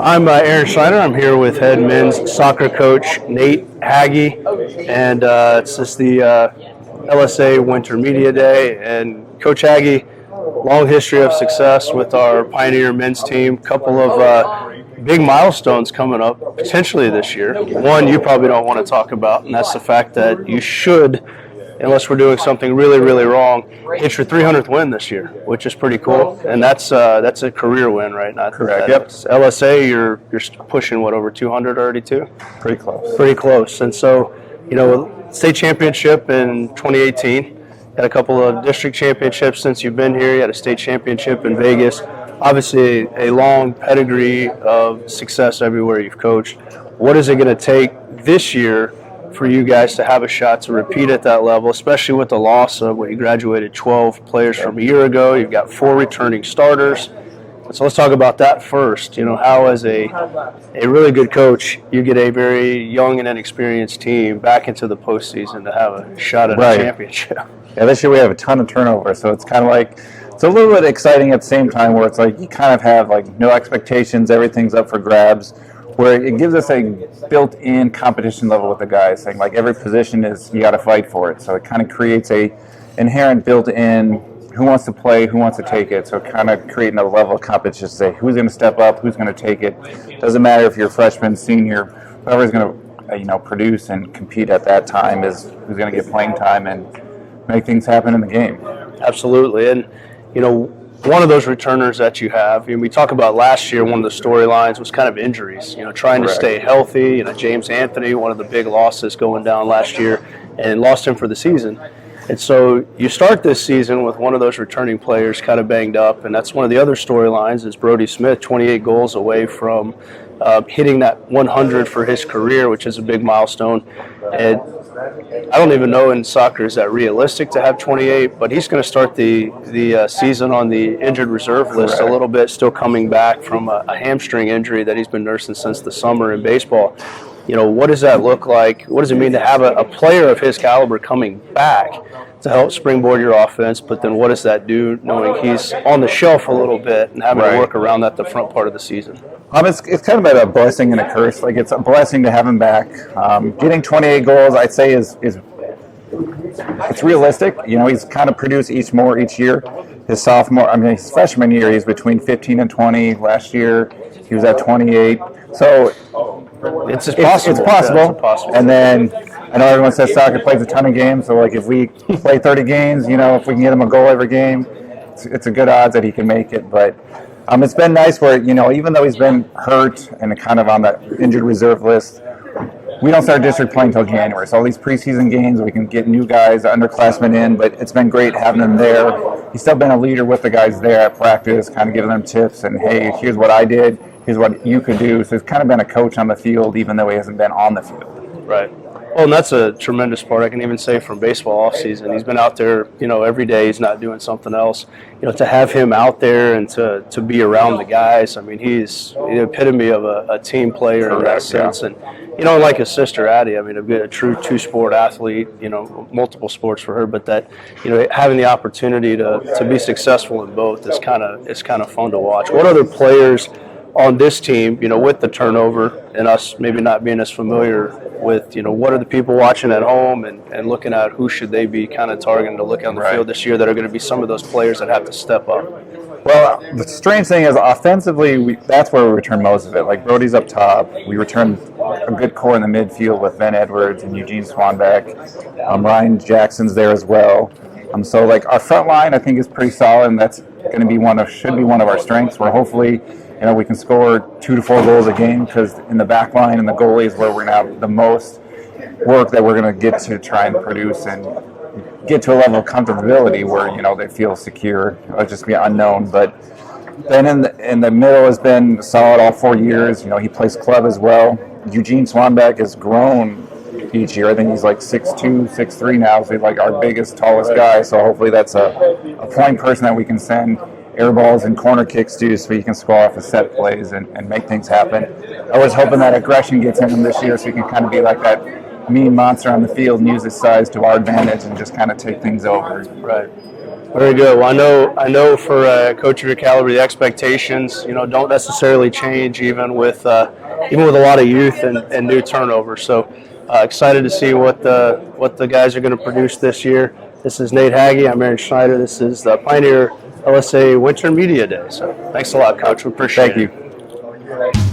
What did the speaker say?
I'm Aaron Schneider. I'm here with head men's soccer coach Nate Hagge, and it's just the LSA Winter Media Day. And Coach Hagge, long history of success with our Pioneer men's team. Couple of big milestones coming up potentially this year. One you probably don't want to talk about, and that's the fact that you should, unless we're doing something really, really wrong, hit your 300th win this year, which is pretty cool. And that's a career win, right? Not correct. Yep. LSA, you're pushing what, over 200 already too? Pretty close. Pretty close. And so, state championship in 2018. Had a couple of district championships since you've been here. You had a state championship in Vegas. Obviously, a long pedigree of success everywhere you've coached. What is it going to take this year for you guys to have a shot to repeat at that level, especially with the loss of when you graduated 12 players from a year ago? You've got 4 returning starters. So let's talk about that first. How as a really good coach, you get a very young and inexperienced team back into the postseason to have a shot at a championship. Yeah, this year we have a ton of turnover, so it's kind of like, it's a little bit exciting at the same time where it's like you kind of have like no expectations, everything's up for grabs, where it gives us a built-in competition level with the guys, saying like every position is, you got to fight for it. So it kind of creates a inherent built-in who wants to play, who wants to take it. So kind of creating a level of competition to say who's going to step up, who's going to take it. Doesn't matter if you're a freshman, senior, whoever's going to produce and compete at that time is who's going to get playing time and make things happen in the game. Absolutely. And one of those returners that you have, we talk about last year, one of the storylines was kind of injuries, trying to stay healthy. James Anthony, one of the big losses going down last year, and lost him for the season. And so you start this season with one of those returning players kind of banged up, and that's one of the other storylines is Brody Smith, 28 goals away from hitting that 100 for his career, which is a big milestone. And I don't even know in soccer is that realistic to have 28, but he's going to start the season on the injured reserve list a little bit, still coming back from a hamstring injury that he's been nursing since the summer in baseball. What does that look like? What does it mean to have a player of his caliber coming back to help springboard your offense? But then what does that do knowing he's on the shelf a little bit and having to work around that the front part of the season? It's kind of a blessing and a curse. Like, it's a blessing to have him back. Getting 28 goals, I'd say, is it's realistic. He's kind of produced more each year. His freshman year, he's between 15 and 20. Last year, he was at 28. So it's possible. It's possible. And then I know everyone says soccer plays a ton of games. So like if we play 30 games, if we can get him a goal every game, it's a good odds that he can make it. But it's been nice where, even though he's been hurt and kind of on the injured reserve list, we don't start district playing until January. So all these preseason games, we can get new guys, underclassmen in, but it's been great having him there. He's still been a leader with the guys there at practice, kind of giving them tips and, hey, here's what I did, here's what you could do. So he's kind of been a coach on the field, even though he hasn't been on the field. Right. Well, and that's a tremendous part. I can even say from baseball off season, he's been out there, every day. He's not doing something else. To have him out there and to be around the guys. He's the epitome of a team player in that sense. And like his sister Addie, a true two-sport athlete. Multiple sports for her, but that having the opportunity to be successful in both is kind of fun to watch. What other players on this team, with the turnover and us maybe not being as familiar with, what are the people watching at home and looking at who should they be kind of targeting to look on the field this year that are going to be some of those players that have to step up? Well, the strange thing is offensively, that's where we return most of it. Like Brody's up top. We return a good core in the midfield with Ben Edwards and Eugene Swanbeck. Ryan Jackson's there as well. So like our front line, I think, is pretty solid, and that's going to be should be one of our strengths. Where hopefully, we can score 2 to 4 goals a game, because in the back line and the goalie is where we're going to have the most work that we're going to get to try and produce and get to a level of comfortability where, they feel secure. It'll just be unknown. But then in the middle has been solid all 4 years. He plays club as well. Eugene Swanbeck has grown each year. I think he's like 6'2", 6'3" now. So he's like our biggest, tallest guy. So hopefully that's a point person that we can send air balls and corner kicks to, so he can score off of set plays and make things happen. I was hoping that aggression gets in him this year, so he can kind of be like that mean monster on the field and use his size to our advantage and just kind of take things over. Right. Very good. Well, I know for a coach of your caliber, the expectations, don't necessarily change even with a lot of youth and new turnover. So excited to see what the guys are going to produce this year. This is Nate Hagge. I'm Aaron Schneider. This is the Pioneer LSA Winter Media Day. So thanks a lot, Coach. We appreciate it. Thank you.